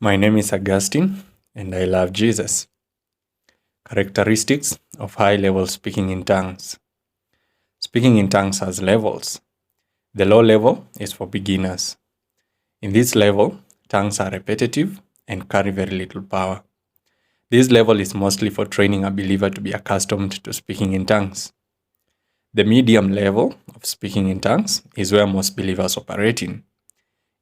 My name is Augustine, and I love Jesus. Characteristics of high-level speaking in tongues. Speaking in tongues has levels. The low level is for beginners. In this level, tongues are repetitive and carry very little power. This level is mostly for training a believer to be accustomed to speaking in tongues. The medium level of speaking in tongues is where most believers operate in.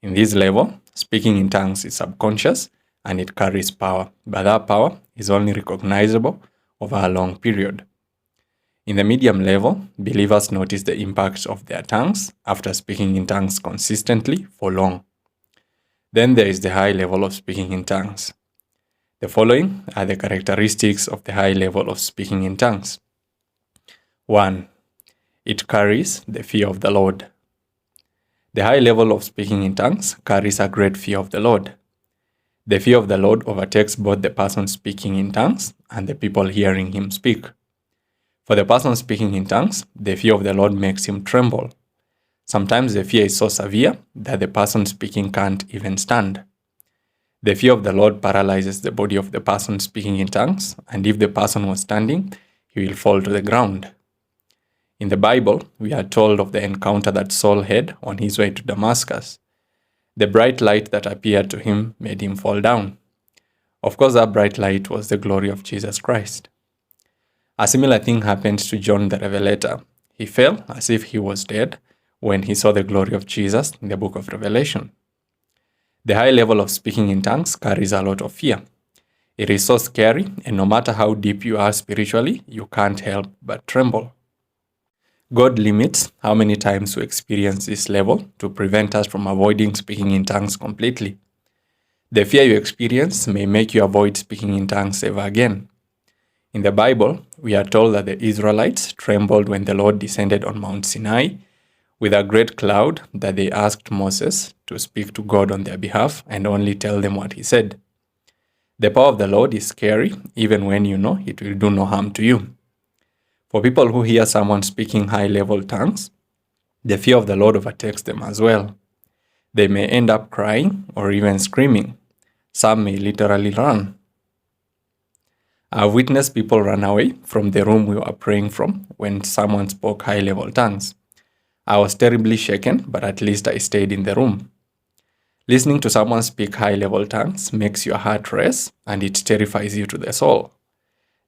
In this level, speaking in tongues is subconscious and it carries power, but that power is only recognizable over a long period. In the medium level, believers notice the impact of their tongues after speaking in tongues consistently for long. Then there is the high level of speaking in tongues. The following are the characteristics of the high level of speaking in tongues. 1. It carries the fear of the Lord. The high level of speaking in tongues carries a great fear of the Lord. The fear of the Lord overtakes both the person speaking in tongues and the people hearing him speak. For the person speaking in tongues, the fear of the Lord makes him tremble. Sometimes the fear is so severe that the person speaking can't even stand. The fear of the Lord paralyzes the body of the person speaking in tongues, and if the person was standing, he will fall to the ground. In the Bible, we are told of the encounter that Saul had on his way to Damascus. The bright light that appeared to him made him fall down. Of course, that bright light was the glory of Jesus Christ. A similar thing happened to John the Revelator. He fell as if he was dead when he saw the glory of Jesus in the book of Revelation. The high level of speaking in tongues carries a lot of fear. It is so scary, and no matter how deep you are spiritually, you can't help but tremble. God limits how many times we experience this level to prevent us from avoiding speaking in tongues completely. The fear you experience may make you avoid speaking in tongues ever again. In the Bible, we are told that the Israelites trembled when the Lord descended on Mount Sinai with a great cloud that they asked Moses to speak to God on their behalf and only tell them what he said. The power of the Lord is scary even when you know it will do no harm to you. For people who hear someone speaking high-level tongues, the fear of the Lord overtakes them as well. They may end up crying or even screaming. Some may literally run. I've witnessed people run away from the room we were praying from when someone spoke high-level tongues. I was terribly shaken, but at least I stayed in the room. Listening to someone speak high-level tongues makes your heart race, and it terrifies you to the soul.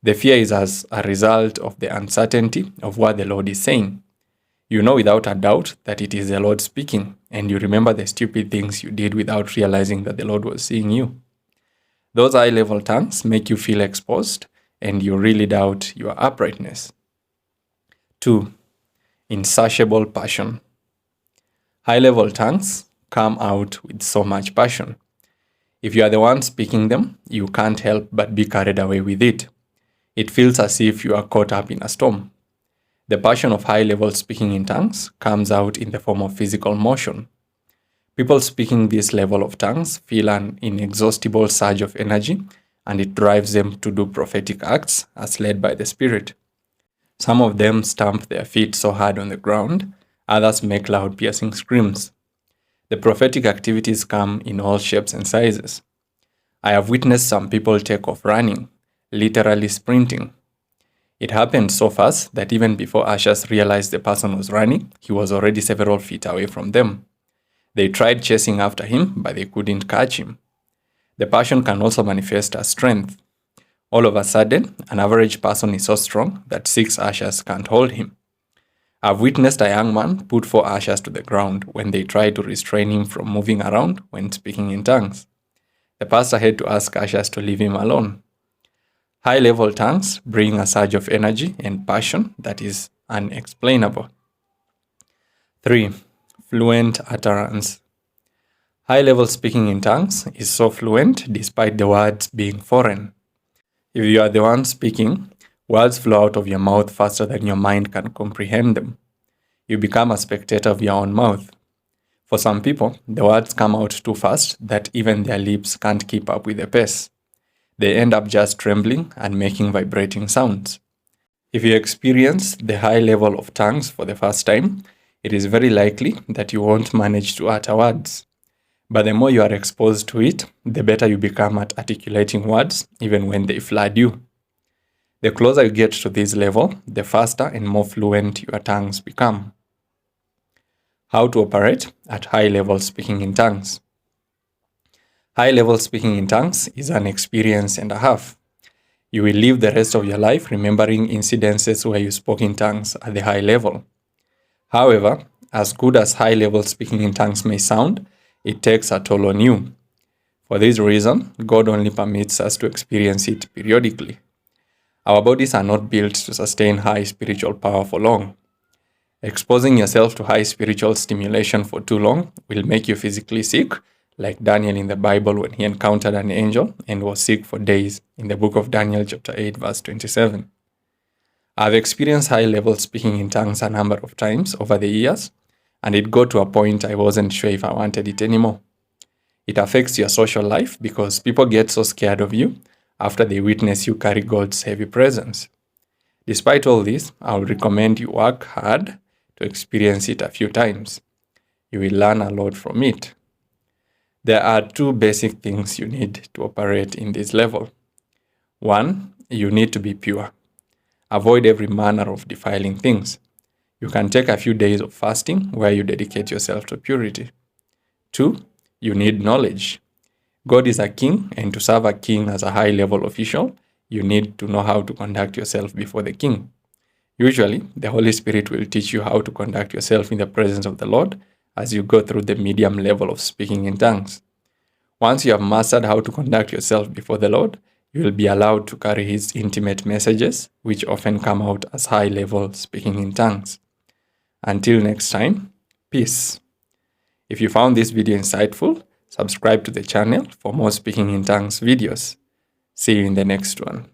The fear is as a result of the uncertainty of what the Lord is saying. You know without a doubt that it is the Lord speaking, and you remember the stupid things you did without realizing that the Lord was seeing you. Those high-level tongues make you feel exposed, and you really doubt your uprightness. 2. Insatiable passion. High-level tongues come out with so much passion. If you are the one speaking them, you can't help but be carried away with it. It feels as if you are caught up in a storm. The passion of high-level speaking in tongues comes out in the form of physical motion. People speaking this level of tongues feel an inexhaustible surge of energy, and it drives them to do prophetic acts as led by the Spirit. Some of them stamp their feet so hard on the ground, others make loud piercing screams. The prophetic activities come in all shapes and sizes. I have witnessed some people take off running, literally sprinting. It happened so fast that even before ushers realized the person was running, he was already several feet away from them. They tried chasing after him, but they couldn't catch him. The passion can also manifest as strength. All of a sudden, an average person is so strong that 6 ushers can't hold him. I've witnessed a young man put 4 ushers to the ground when they tried to restrain him from moving around when speaking in tongues. The pastor had to ask ushers to leave him alone. High-level tongues bring a surge of energy and passion that is unexplainable. 3. Fluent utterance. High-level speaking in tongues is so fluent despite the words being foreign. If you are the one speaking, words flow out of your mouth faster than your mind can comprehend them. You become a spectator of your own mouth. For some people, the words come out too fast that even their lips can't keep up with the pace. They end up just trembling and making vibrating sounds. If you experience the high level of tongues for the first time, it is very likely that you won't manage to utter words. But the more you are exposed to it, the better you become at articulating words, even when they flood you. The closer you get to this level, the faster and more fluent your tongues become. How to operate at high-level speaking in tongues. High-level speaking in tongues is an experience and a half. You will live the rest of your life remembering incidences where you spoke in tongues at the high level. However, as good as high-level speaking in tongues may sound, it takes a toll on you. For this reason, God only permits us to experience it periodically. Our bodies are not built to sustain high spiritual power for long. Exposing yourself to high spiritual stimulation for too long will make you physically sick, like Daniel in the Bible when he encountered an angel and was sick for days in the book of Daniel chapter 8 verse 27. I've experienced high-level speaking in tongues a number of times over the years, and it got to a point I wasn't sure if I wanted it anymore. It affects your social life because people get so scared of you after they witness you carry God's heavy presence. Despite all this, I would recommend you work hard to experience it a few times. You will learn a lot from it. There are two basic things you need to operate in this level. One, you need to be pure. Avoid every manner of defiling things. You can take a few days of fasting where you dedicate yourself to purity. Two, you need knowledge. God is a king, and to serve a king as a high-level official, you need to know how to conduct yourself before the king. Usually, the Holy Spirit will teach you how to conduct yourself in the presence of the Lord as you go through the medium level of speaking in tongues. Once you have mastered how to conduct yourself before the Lord, you will be allowed to carry His intimate messages, which often come out as high-level speaking in tongues. Until next time, peace. If you found this video insightful, subscribe to the channel for more speaking in tongues videos. See you in the next one.